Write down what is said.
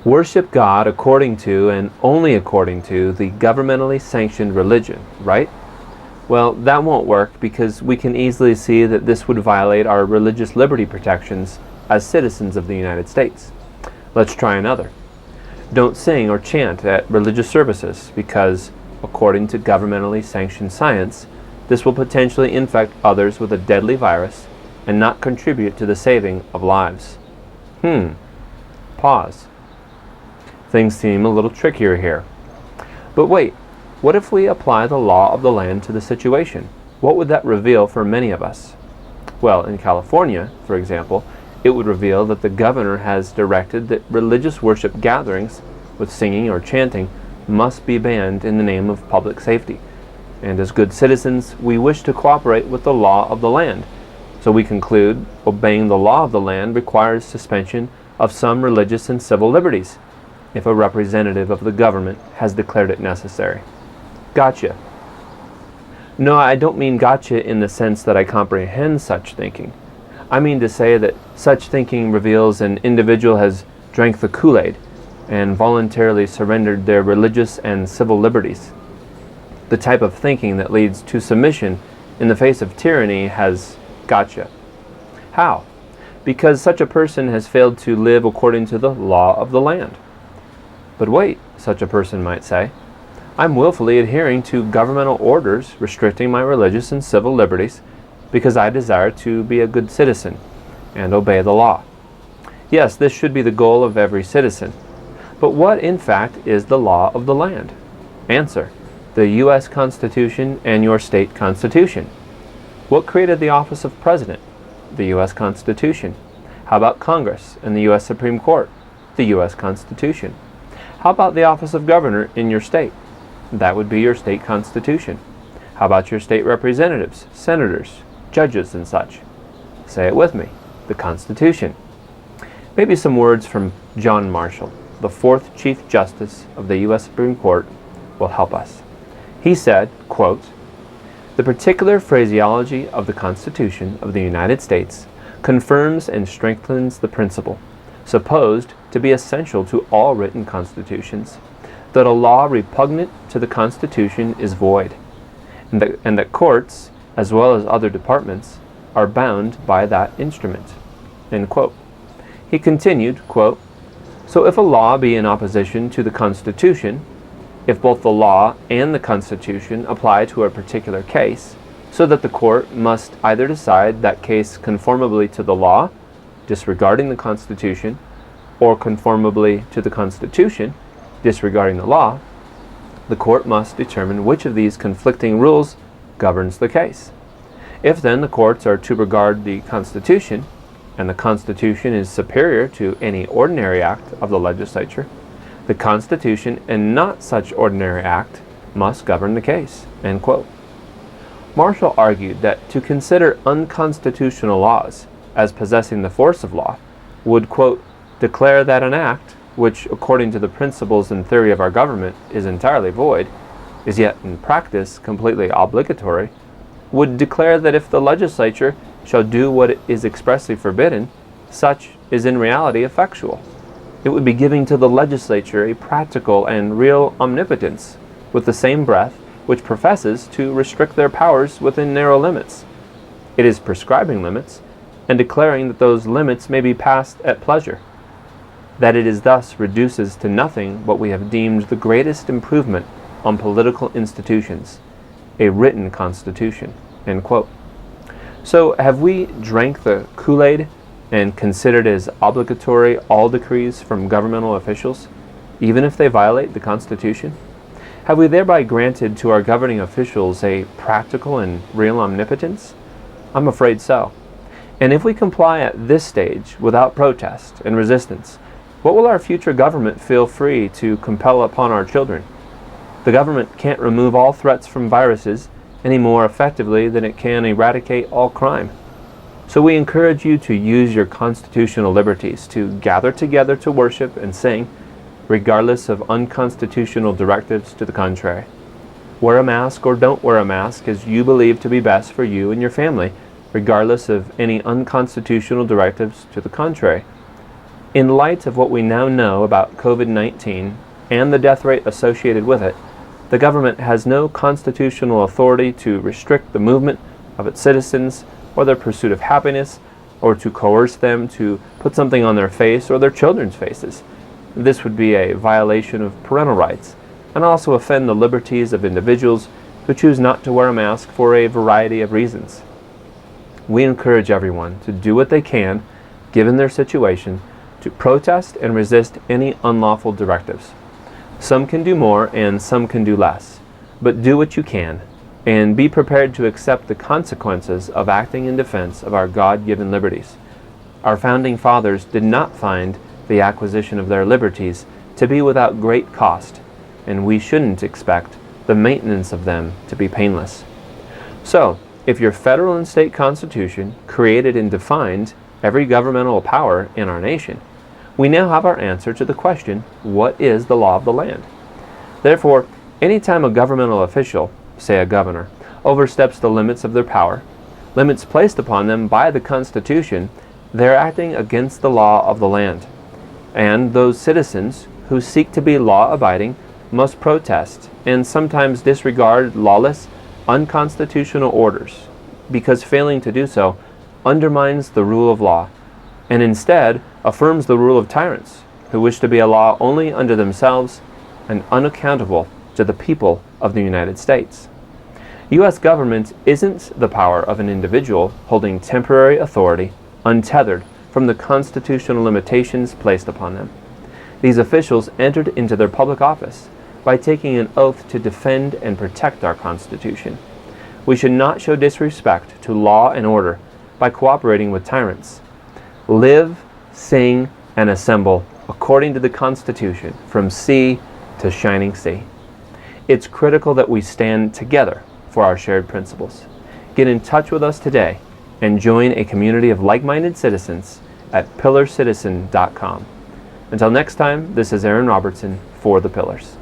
Worship God according to and only according to the governmentally sanctioned religion, right? Well, that won't work because we can easily see that this would violate our religious liberty protections as citizens of the United States. Let's try another. Don't sing or chant at religious services because, according to governmentally sanctioned science, this will potentially infect others with a deadly virus and not contribute to the saving of lives. Pause. Things seem a little trickier here. But wait, what if we apply the law of the land to the situation? What would that reveal for many of us? Well, in California, for example, it would reveal that the governor has directed that religious worship gatherings with singing or chanting must be banned in the name of public safety. And as good citizens, we wish to cooperate with the law of the land. So we conclude obeying the law of the land requires suspension of some religious and civil liberties, if a representative of the government has declared it necessary. Gotcha. No, I don't mean gotcha in the sense that I comprehend such thinking. I mean to say that such thinking reveals an individual has drank the Kool-Aid and voluntarily surrendered their religious and civil liberties. The type of thinking that leads to submission in the face of tyranny has gotcha. How? Because such a person has failed to live according to the law of the land. But wait, such a person might say, I'm willfully adhering to governmental orders restricting my religious and civil liberties because I desire to be a good citizen and obey the law. Yes, this should be the goal of every citizen. But what, in fact, is the law of the land? Answer: the U.S. Constitution and your state constitution. What created the office of President? The U.S. Constitution. How about Congress and the U.S. Supreme Court? The U.S. Constitution. How about the office of governor in your state? That would be your state constitution. How about your state representatives, senators, judges, and such? Say it with me: the Constitution. Maybe some words from John Marshall, the fourth Chief Justice of the U.S. Supreme Court, will help us. He said, quote, "The particular phraseology of the Constitution of the United States confirms and strengthens the principle, supposed to be essential to all written constitutions, that a law repugnant to the Constitution is void, and that courts, as well as other departments, are bound by that instrument." End quote. He continued, quote, "So if a law be in opposition to the Constitution, if both the law and the Constitution apply to a particular case, so that the court must either decide that case conformably to the law, disregarding the Constitution, or conformably to the Constitution, disregarding the law, the court must determine which of these conflicting rules governs the case. If then the courts are to regard the Constitution, and the Constitution is superior to any ordinary act of the legislature, the Constitution and not such ordinary act must govern the case." End quote. Marshall argued that to consider unconstitutional laws as possessing the force of law would, quote, "declare that an act, which according to the principles and theory of our government is entirely void, is yet in practice completely obligatory, would declare that if the legislature shall do what is expressly forbidden, such is in reality effectual. It would be giving to the legislature a practical and real omnipotence, with the same breath which professes to restrict their powers within narrow limits. It is prescribing limits, and declaring that those limits may be passed at pleasure. That it is thus reduces to nothing what we have deemed the greatest improvement on political institutions, a written constitution." End quote. So have we drank the Kool-Aid and considered as obligatory all decrees from governmental officials, even if they violate the Constitution? Have we thereby granted to our governing officials a practical and real omnipotence? I'm afraid so. And if we comply at this stage without protest and resistance, what will our future government feel free to compel upon our children? The government can't remove all threats from viruses any more effectively than it can eradicate all crime. So we encourage you to use your constitutional liberties to gather together to worship and sing, regardless of unconstitutional directives to the contrary. Wear a mask or don't wear a mask as you believe to be best for you and your family, regardless of any unconstitutional directives to the contrary. In light of what we now know about COVID-19 and the death rate associated with it, the government has no constitutional authority to restrict the movement of its citizens or their pursuit of happiness, or to coerce them to put something on their face or their children's faces. This would be a violation of parental rights and also offend the liberties of individuals who choose not to wear a mask for a variety of reasons. We encourage everyone to do what they can, given their situation, to protest and resist any unlawful directives. Some can do more and some can do less, but do what you can, and be prepared to accept the consequences of acting in defense of our God-given liberties. Our founding fathers did not find the acquisition of their liberties to be without great cost, and we shouldn't expect the maintenance of them to be painless. So, if your federal and state constitution created and defined every governmental power in our nation, we now have our answer to the question, what is the law of the land? Therefore, anytime a governmental official, say a governor, oversteps the limits of their power, limits placed upon them by the Constitution, they're acting against the law of the land. And those citizens who seek to be law-abiding must protest and sometimes disregard lawless, unconstitutional orders, because failing to do so undermines the rule of law, and instead affirms the rule of tyrants who wish to be a law only unto themselves and unaccountable to the people of the United States. U.S. government isn't the power of an individual holding temporary authority untethered from the constitutional limitations placed upon them. These officials entered into their public office by taking an oath to defend and protect our Constitution. We should not show disrespect to law and order by cooperating with tyrants. Live, sing, and assemble according to the Constitution from sea to shining sea. It's critical that we stand together for our shared principles. Get in touch with us today and join a community of like-minded citizens at pillarcitizen.com. Until next time, this is Aaron Robertson for The Pillars.